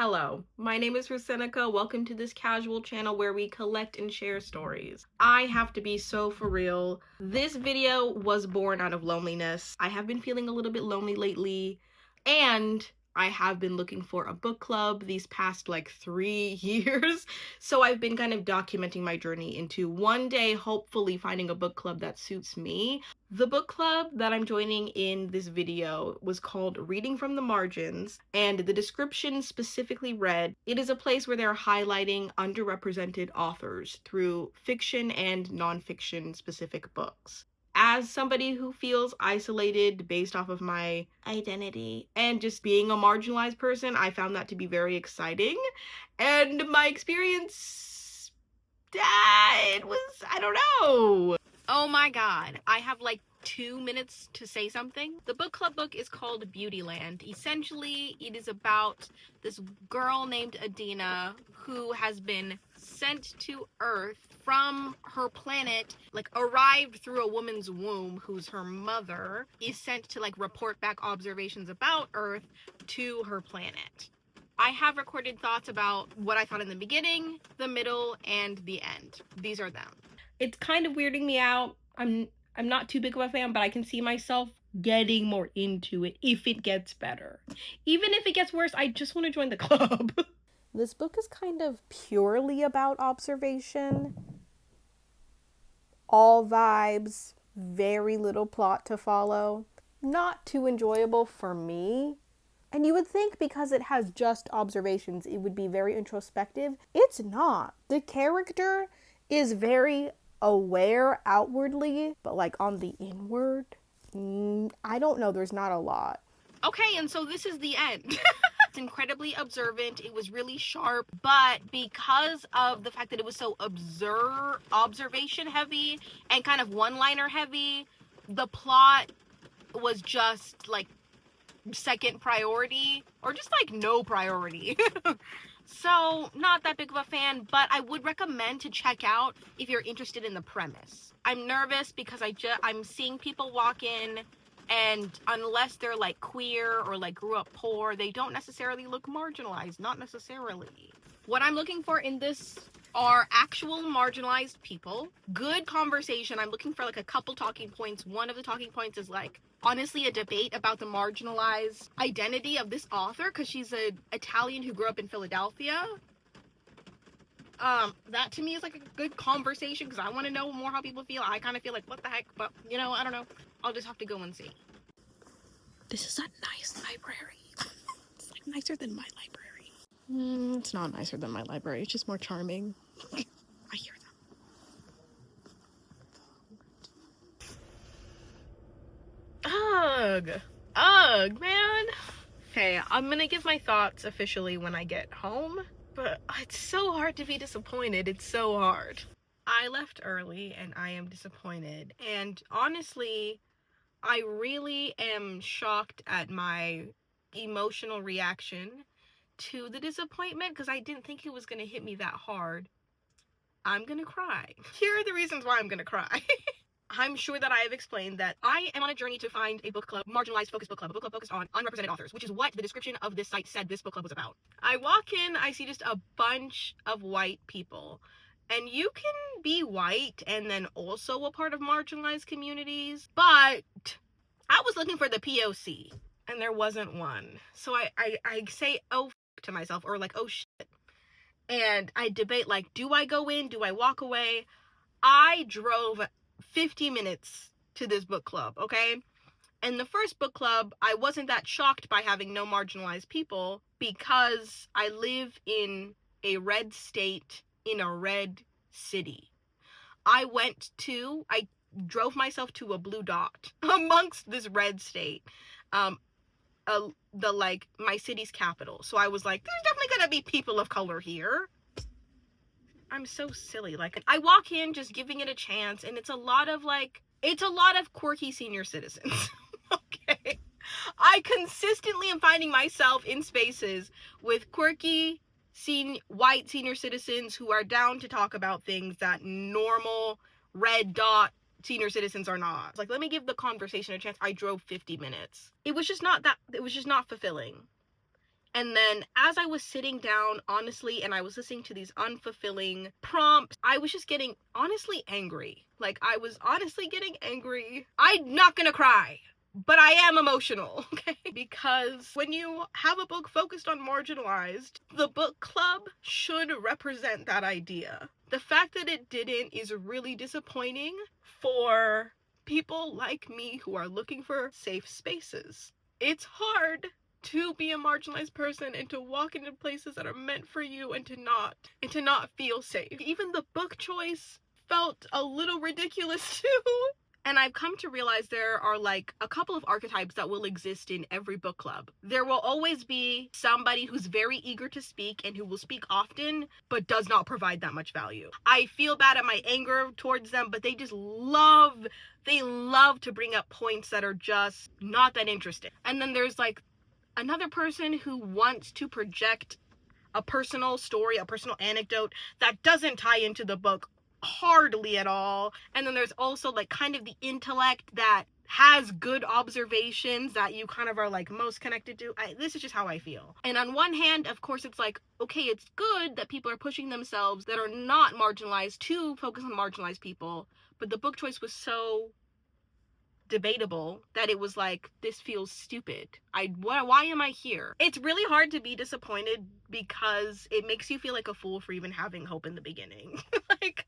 Hello, my name is Rusenica. Welcome to this casual channel where we collect and share stories. I have to be so for real. This video was born out of loneliness. I have been feeling a little bit lonely lately, and I have been looking for a book club these past like 3 years. So I've been kind of documenting my journey into one day hopefully finding a book club that suits me. The book club that I'm joining in this video was called Reading from the Margins, and the description specifically read, "It is a place where they're highlighting underrepresented authors through fiction and nonfiction specific books." As somebody who feels isolated based off of my identity and just being a marginalized person, I found that to be very exciting. And my experience, it was, I don't know. Oh my god, I have like 2 minutes to say something. The book club book is called Beautyland. Essentially, it is about this girl named Adina who has been sent to Earth from her planet, like arrived through a woman's womb who's her mother, is sent to like report back observations about Earth to her planet. I have recorded thoughts about what I thought in the beginning, the middle, and the end. These are them. It's kind of weirding me out. I'm not too big of a fan, but I can see myself getting more into it if it gets better. Even if it gets worse, I just want to join the club. This book is kind of purely about observation. All vibes, very little plot to follow. Not too enjoyable for me. And you would think because it has just observations, it would be very introspective. It's not. The character is very aware outwardly, but like on the inward, I don't know, there's not a lot. Okay, and so this is the end. It's incredibly observant. It was really sharp, but because of the fact that it was so observation heavy and kind of one-liner heavy, the plot was just like second priority, or just like no priority. So not that big of a fan, but I would recommend to check out if you're interested in the premise. I'm nervous because I'm seeing people walk in, and unless they're like queer or like grew up poor, they don't necessarily look marginalized. Not necessarily. What I'm looking for in this are actual marginalized people, good conversation. I'm looking for like a couple talking points. One of the talking points is like honestly a debate about the marginalized identity of this author, because she's an Italian who grew up in Philadelphia. That to me is like a good conversation because I want to know more how people feel. I kind of feel like, what the heck, but you know, I don't know. I'll just have to go and see. This is a nice library. It's like nicer than my library. It's not nicer than my library. It's just more charming. I hear them. Ugh, man. Okay, I'm gonna give my thoughts officially when I get home, but it's so hard to be disappointed. It's so hard. I left early and I am disappointed, and honestly, I really am shocked at my emotional reaction to the disappointment because I didn't think it was gonna hit me that hard. I'm gonna cry. Here are the reasons why I'm gonna cry. I'm sure that I have explained that I am on a journey to find a book club, marginalized focused book club, a book club focused on unrepresented authors, which is what the description of this site said this book club was about. I walk in, I see just a bunch of white people. And you can be white and then also a part of marginalized communities, but I was looking for the POC and there wasn't one. So I say, oh, to myself, or like, oh shit. And I debate, like, do I go in? Do I walk away? I drove 50 minutes to this book club, okay? And the first book club, I wasn't that shocked by having no marginalized people because I live in a red state in a red city. I drove myself to a blue dot amongst this red state. My city's capital. So I was like, there's definitely gonna be people of color here. I'm so silly. Like, I walk in just giving it a chance, and it's a lot of quirky senior citizens. Okay. I consistently am finding myself in spaces with quirky white senior citizens who are down to talk about things that normal red dot senior citizens are not. Like, let me give the conversation a chance. I drove 50 minutes. It was just not fulfilling. And then as I was sitting down, honestly, and I was listening to these unfulfilling prompts, I was just getting honestly angry. Like, I was honestly getting angry. I'm not gonna cry, but I am emotional, okay? Because when you have a book focused on marginalized, the book club should represent that idea. The fact that it didn't is really disappointing for people like me who are looking for safe spaces. It's hard to be a marginalized person and to walk into places that are meant for you and to not feel safe. Even the book choice felt a little ridiculous too. And I've come to realize there are like a couple of archetypes that will exist in every book club. There will always be somebody who's very eager to speak and who will speak often, but does not provide that much value. I feel bad at my anger towards them, but they love to bring up points that are just not that interesting. And then there's like another person who wants to project a personal story, a personal anecdote that doesn't tie into the book hardly at all. And then there's also like kind of the intellect that has good observations that you kind of are like most connected to. This is just how I feel. And on one hand, of course, it's like, okay, it's good that people are pushing themselves that are not marginalized to focus on marginalized people, but the book choice was so debatable that it was like, this feels stupid. Why am I here? It's really hard to be disappointed because it makes you feel like a fool for even having hope in the beginning. Like,